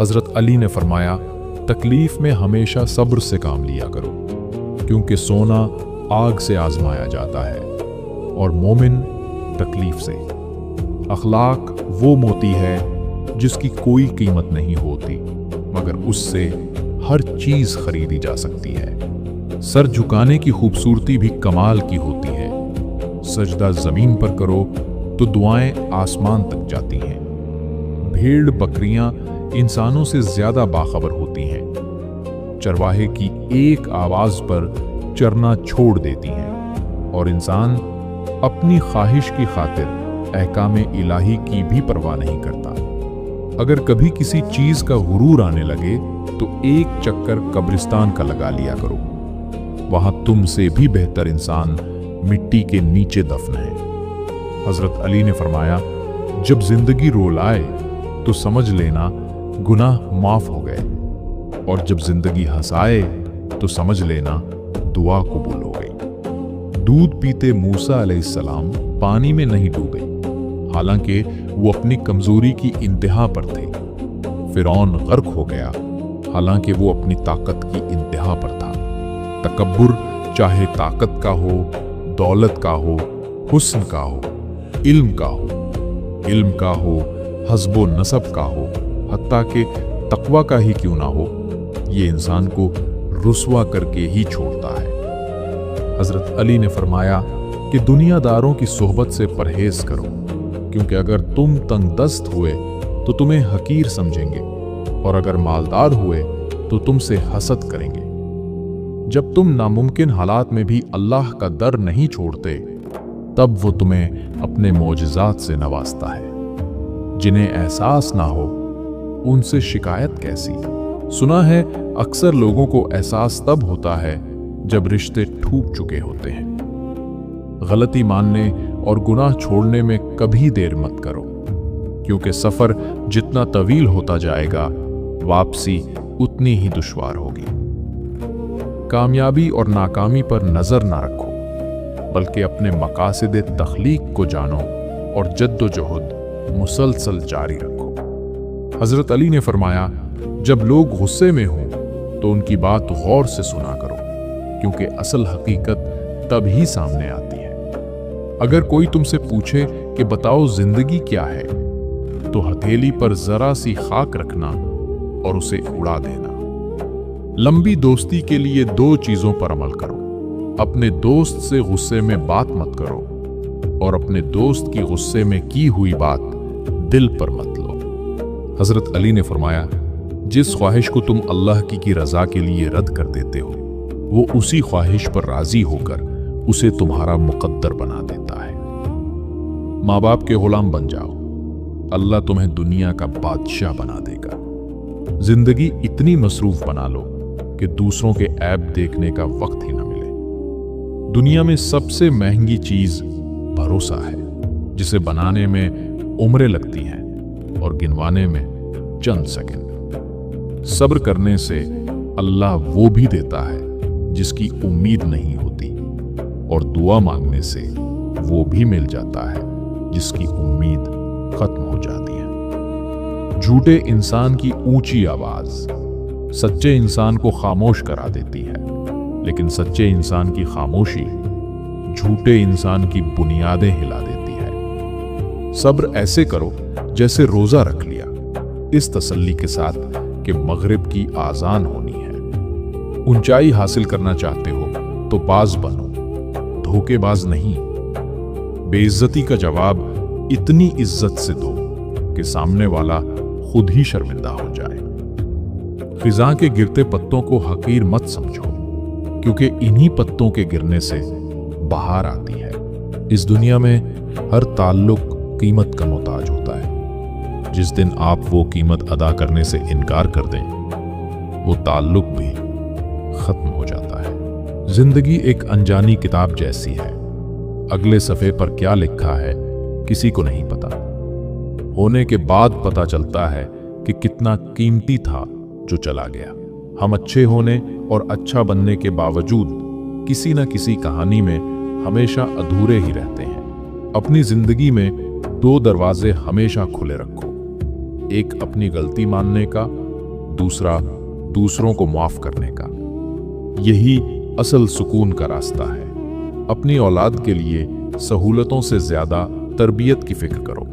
हजरत अली ने फरमाया, तकलीफ में हमेशा सब्र से काम लिया करो, क्योंकि सोना आग से आजमाया जाता है और मोमिन तकलीफ से। अखलाक वो मोती है जिसकी कोई कीमत नहीं होती, मगर उससे हर चीज खरीदी जा सकती है। सर झुकाने की खूबसूरती भी कमाल की होती है। सजदा जमीन पर करो तो दुआएं आसमान तक जाती हैं। भेड़ बकरियां इंसानों से ज्यादा बाखबर होती हैं। चरवाहे की एक आवाज पर चरना छोड़ देती हैं और इंसान अपनी ख्वाहिश की खातिर अहकामे इलाही की भी परवाह नहीं करता। अगर कभी किसी चीज का गुरूर आने लगे तो एक चक्कर कब्रिस्तान का लगा लिया करो। वहां तुमसे भी बेहतर इंसान मिट्टी के नीचे दफन है। हजरत अली ने फरमाया, जब जिंदगी रोलाए तो समझ लेना गुनाह माफ हो गए, और जब जिंदगी हंसाए तो समझ लेना दुआ कबूल हो गई। दूध पीते मूसा अलैहिस्सलाम पानी में नहीं डूबे, हालांकि वो अपनी कमजोरी की इंतहा पर थे। फिरौन गर्क हो गया, हालांकि वो अपनी ताकत की इंतहा पर था। तकब्बुर चाहे ताकत का हो, दौलत का हो, हुस्न का हो, इल्म का हो, हस्बो नसब का हो, हत्ता कि तकवा का ही क्यों ना हो, ये इंसान को रुस्वा करके ही छोड़ता है। हजरत अली ने फरमाया कि दुनियादारों की सोहबत से परहेज करो, क्योंकि अगर तुम तंगदस्त हुए तो तुम्हें हकीर समझेंगे, और अगर मालदार हुए तो तुमसे हसद करेंगे। जब तुम नामुमकिन हालात में भी अल्लाह का दर नहीं छोड़ते, तब वो तुम्हें अपने मोजज़ात से नवाजता है। जिन्हें एहसास ना हो उनसे शिकायत कैसी। सुना है अक्सर लोगों को एहसास तब होता है जब रिश्ते टूट चुके होते हैं। गलती मानने और गुनाह छोड़ने में कभी देर मत करो, क्योंकि सफर जितना तवील होता जाएगा, वापसी उतनी ही दुश्वार होगी। कामयाबी और नाकामी पर नजर ना रखो, बल्कि अपने मकासद तख्लीक को जानो और जद्दोजहद मुसलसल जारी रखो। हजरत अली ने फरमाया, जब लोग गुस्से में हों तो उनकी बात गौर से सुना करो, क्योंकि असल हकीकत तभी सामने आती है। अगर कोई तुमसे पूछे कि बताओ जिंदगी क्या है, तो हथेली पर जरा सी खाक रखना और उसे उड़ा देना। लंबी दोस्ती के लिए दो चीजों पर अमल करो। अपने दोस्त से गुस्से में बात मत करो, और अपने दोस्त की गुस्से में की हुई बात दिल पर मत लो। हजरत अली ने फरमाया, जिस ख्वाहिश को तुम अल्लाह की रजा के लिए रद्द कर देते हो, वो उसी ख्वाहिश पर राजी होकर उसे तुम्हारा मुकद्दर बना देता है। माँ बाप के गुलाम बन जाओ, अल्लाह तुम्हें दुनिया का बादशाह बना देगा। जिंदगी इतनी मसरूफ बना लो कि दूसरों के ऐब देखने का वक्त ही न मिले। दुनिया में सबसे महंगी चीज भरोसा है, जिसे बनाने में उम्रें लगती हैं और गिनवाने में चंद सेकंड। सब्र करने से अल्लाह वो भी देता है जिसकी उम्मीद नहीं होती, और दुआ मांगने से वो भी मिल जाता है जिसकी उम्मीद खत्म हो जाती है। झूठे इंसान की ऊंची आवाज सच्चे इंसान को खामोश करा देती है, लेकिन सच्चे इंसान की खामोशी झूठे इंसान की बुनियादें हिला देती है। सब्र ऐसे करो जैसे रोजा रख लिया, इस तसल्ली के साथ कि मगरिब की आजान होनी है। ऊंचाई हासिल करना चाहते हो तो बाज बनो, धोखेबाज नहीं। बेइज्जती का जवाब इतनी इज्जत से दो कि सामने वाला खुद ही शर्मिंदा हो जाए। खिज़ां के गिरते पत्तों को हकीर मत समझो, क्योंकि इन्हीं पत्तों के गिरने से बहार आती है। इस दुनिया में हर ताल्लुक कीमत का मोहताज होता है। जिस दिन आप वो कीमत अदा करने से इनकार कर दें, वो ताल्लुक भी खत्म हो जाता है। जिंदगी एक अनजानी किताब जैसी है। अगले सफ़े पर क्या लिखा है किसी को नहीं पता। होने के बाद पता चलता है कि कितना कीमती था जो चला गया। हम अच्छे होने और अच्छा बनने के बावजूद किसी न किसी कहानी में हमेशा अधूरे ही रहते हैं। अपनी जिंदगी में दो दरवाजे हमेशा खुले रखो, एक अपनी गलती मानने का दूसरा दूसरों को माफ करने का। यही असल सुकून का रास्ता है। अपनी औलाद के लिए सहूलतों से ज्यादा तरबियत की फिक्र करो।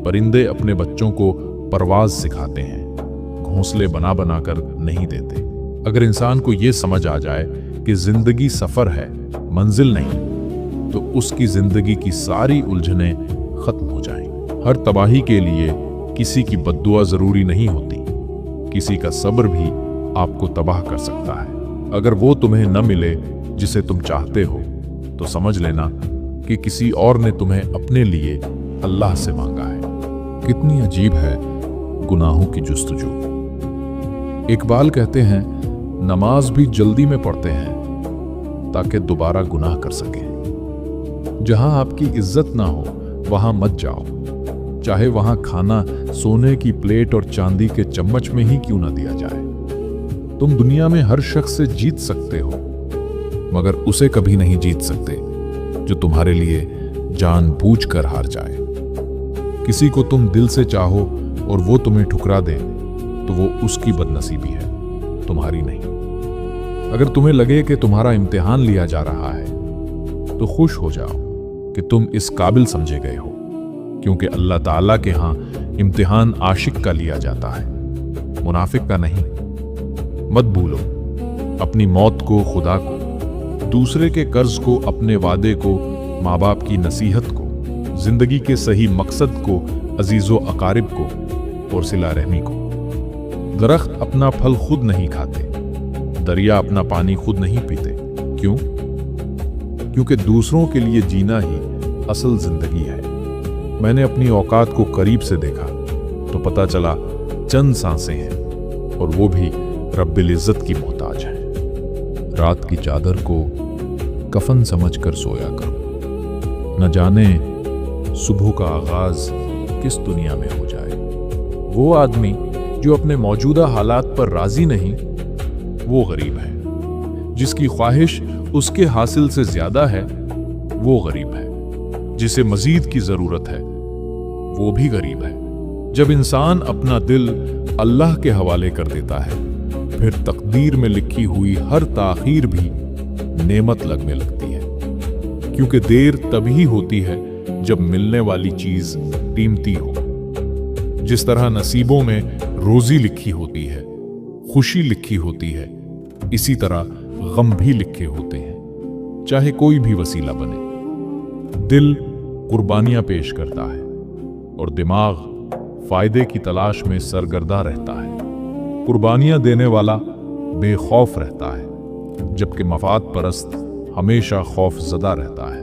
परिंदे अपने बच्चों को परवाज सिखाते हैं, घोंसले बना बना कर नहीं देते। अगर इंसान को यह समझ आ जाए कि जिंदगी सफर है, मंजिल नहीं, तो उसकी जिंदगी की सारी उलझनें खत्म हो जाएं। हर तबाही के लिए किसी की बद्दुआ जरूरी नहीं होती। किसी का सब्र भी आपको तबाह कर सकता है। अगर वो तुम्हें न मिले जिसे तुम चाहते हो, तो समझ लेना कि किसी और ने तुम्हें अपने लिए अल्लाह से मांगा है। कितनी अजीब है गुनाहों की जुस्तजू। इकबाल कहते हैं, नमाज भी जल्दी में पढ़ते हैं ताकि दोबारा गुनाह कर सकें। जहां आपकी इज्जत ना हो वहां मत जाओ, चाहे वहां खाना सोने की प्लेट और चांदी के चम्मच में ही क्यों ना दिया जाए। तुम दुनिया में हर शख्स से जीत सकते हो, मगर उसे कभी नहीं जीत सकते जो तुम्हारे लिए जानबूझकर हार जाए। किसी को तुम दिल से चाहो और वो तुम्हें ठुकरा दे, तो वो उसकी बदनसीबी है, तुम्हारी नहीं। अगर तुम्हें लगे कि तुम्हारा इम्तिहान लिया जा रहा है, तो खुश हो जाओ कि तुम इस काबिल समझे गए हो, क्योंकि अल्लाह ताला के यहाँ इम्तिहान आशिक का लिया जाता है, मुनाफिक का नहीं। मत भूलो अपनी मौत को, खुदा को, दूसरे के कर्ज को, अपने वादे को, माँ बाप की नसीहत को, जिंदगी के सही मकसद को, अजीजो अकारिब को और सिला रहमी को। दरख्त अपना फल खुद नहीं खाते, दरिया अपना पानी खुद नहीं पीते। क्यों? क्योंकि दूसरों के लिए जीना ही असल जिंदगी है। मैंने अपनी औकात को करीब से देखा तो पता चला चंद सांसें हैं, और वो भी रब्बिल इज्जत की मोहताज है। रात की चादर को कफन समझकर सोया करो, न जाने सुबह का आगाज किस दुनिया में हो जाए। वो आदमी जो अपने मौजूदा हालात पर राजी नहीं, वो गरीब है। जिसकी ख्वाहिश उसके हासिल से ज्यादा है, वो गरीब है। जिसे मजीद की जरूरत है, वो भी गरीब है। जब इंसान अपना दिल अल्लाह के हवाले कर देता है, फिर तकदीर में लिखी हुई हर ताखीर भी नेमत लगने लगती है। क्योंकि देर तभी होती है जब मिलने वाली चीज कीमती हो। जिस तरह नसीबों में रोजी लिखी होती है, खुशी लिखी होती है, इसी तरह गम भी लिखे होते हैं, चाहे कोई भी वसीला बने। दिल कुर्बानियां पेश करता है और दिमाग फायदे की तलाश में सरगर्दा रहता है। कुर्बानियां देने वाला बेखौफ रहता है, जबकि मफाद परस्त हमेशा खौफ ज़दा रहता है।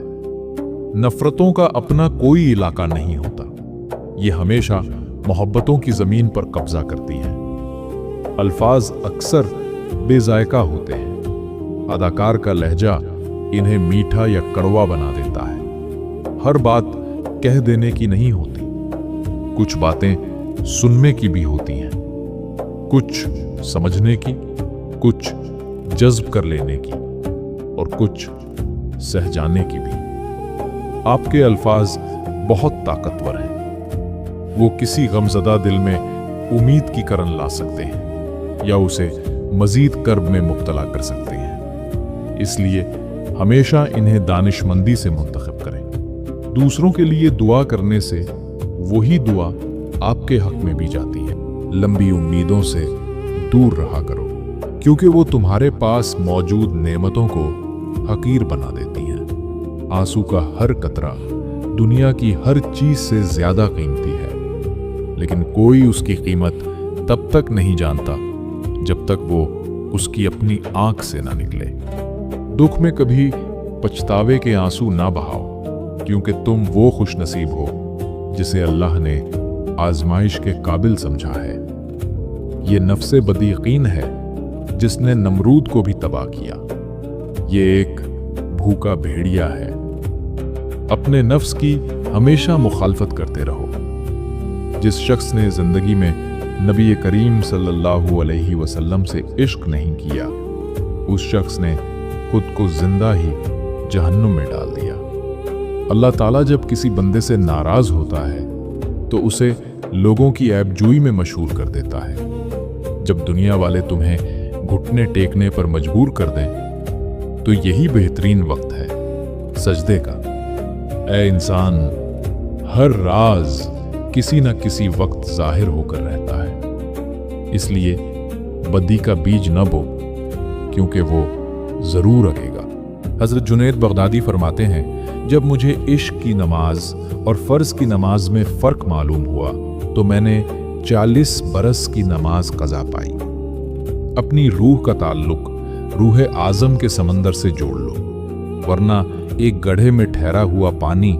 नफरतों का अपना कोई इलाका नहीं होता, ये हमेशा मोहब्बतों की जमीन पर कब्जा करती है। अल्फाज अक्सर बेजायका होते हैं, अदाकार का लहजा इन्हें मीठा या कड़वा बना देता है। हर बात कह देने की नहीं होती, कुछ बातें सुनने की भी होती हैं, कुछ समझने की, कुछ जज्ब कर लेने की और कुछ सह जाने की भी। आपके अल्फाज बहुत ताकतवर हैं। वो किसी गमज़दा दिल में उम्मीद की किरण ला सकते हैं या उसे मजीद कर्ब में मुब्तला कर सकते हैं। इसलिए हमेशा इन्हें दानिशमंदी से मुंतखब करें। दूसरों के लिए दुआ करने से वही दुआ आपके हक में भी जाती है। लंबी उम्मीदों से दूर रहा करो, क्योंकि वो तुम्हारे पास मौजूद नेमतों को हकीर बना देती हैं। आंसू का हर कतरा दुनिया की हर चीज से ज्यादा कीमती है, लेकिन कोई उसकी कीमत तब तक नहीं जानता जब तक वो उसकी अपनी आंख से ना निकले। दुख में कभी पछतावे के आंसू ना बहाओ, क्योंकि तुम वो खुशनसीब हो जिसे अल्लाह ने आजमाइश के काबिल समझा है। ये नफ्से बदयकीन है जिसने नमरूद को भी तबाह किया। ये एक भूखा भेड़िया है। अपने नफ्स की हमेशा मुखालफत करते रहो। जिस शख्स ने जिंदगी में नबी करीम सल्लल्लाहु अलैहि वसल्लम से इश्क नहीं किया, उस शख्स ने खुद को जिंदा ही जहन्नुम में डाल दिया। अल्लाह ताला जब किसी बंदे से नाराज होता है तो उसे लोगों की ऐबजूई में मशहूर कर देता है। जब दुनिया वाले तुम्हें घुटने टेकने पर मजबूर कर दें, तो यही बेहतरीन वक्त है सजदे का। ऐ इंसान, हर राज किसी न किसी वक्त जाहिर होकर रहता है, इसलिए बदी का बीज न बो, क्योंकि वो जरूर उगेगा। हजरत जुनैद बगदादी फरमाते हैं, जब मुझे इश्क की नमाज और फर्ज की नमाज में फर्क मालूम हुआ तो मैंने 40 बरस की नमाज कज़ा पाई। अपनी रूह का ताल्लुक रूह आज़म के समंदर से जोड़ लो, वरना एक गड्ढे में ठहरा हुआ पानी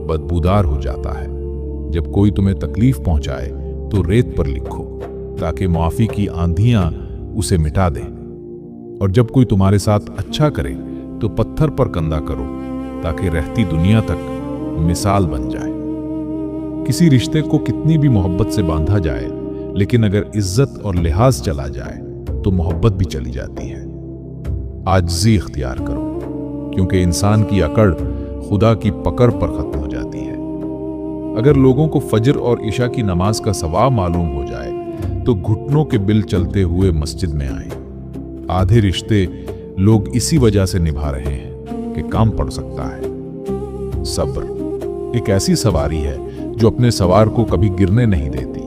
बदबूदार हो जाता है। जब कोई तुम्हें तकलीफ पहुंचाए तो रेत पर लिखो, ताकि माफी की आंधियां उसे मिटा दें। और जब कोई तुम्हारे साथ अच्छा करे तो पत्थर पर कंधा करो, ताकि रहती दुनिया तक मिसाल बन जाए। किसी रिश्ते को कितनी भी मोहब्बत से बांधा जाए, लेकिन अगर इज्जत और लिहाज चला जाए तो मोहब्बत भी चली जाती है। आजिज़ी इख्तियार करो, क्योंकि इंसान की अकड़ खुदा की पकड़ पर खत्म हो जाती है। अगर लोगों को फजर और इशा की नमाज का सवाब मालूम हो जाए तो घुटनों के बिल चलते हुए मस्जिद में आए। आधे रिश्ते लोग इसी वजह से निभा रहे हैं कि काम पड़ सकता है। सब्र एक ऐसी सवारी है जो अपने सवार को कभी गिरने नहीं देती,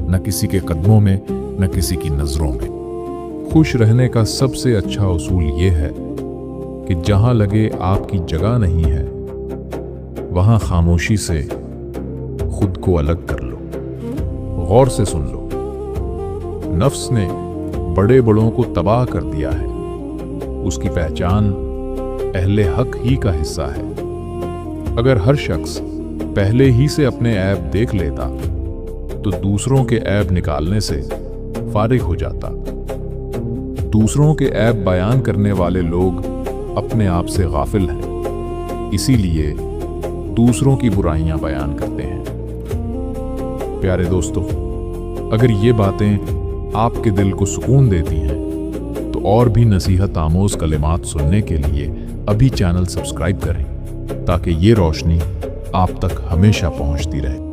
न किसी के कदमों में न किसी की नजरों में। खुश रहने का सबसे अच्छा उसूल ये है कि जहां लगे आपकी जगह नहीं है, वहां खामोशी से खुद को अलग कर लो। गौर से सुन लो, नफ्स ने बड़े बड़ों को तबाह कर दिया है, उसकी पहचान अहले हक ही का हिस्सा है। अगर हर शख्स पहले ही से अपने ऐब देख लेता तो दूसरों के ऐब निकालने से फारिग हो जाता। दूसरों के ऐब बयान करने वाले लोग अपने आप से गाफिल हैं, इसीलिए दूसरों की बुराइयां बयान करते हैं। प्यारे दोस्तों, अगर ये बातें आपके दिल को सुकून देती हैं तो और भी नसीहत आमोज कलिमात सुनने के लिए अभी चैनल सब्सक्राइब करें, ताकि ये रोशनी आप तक हमेशा पहुंचती रहे।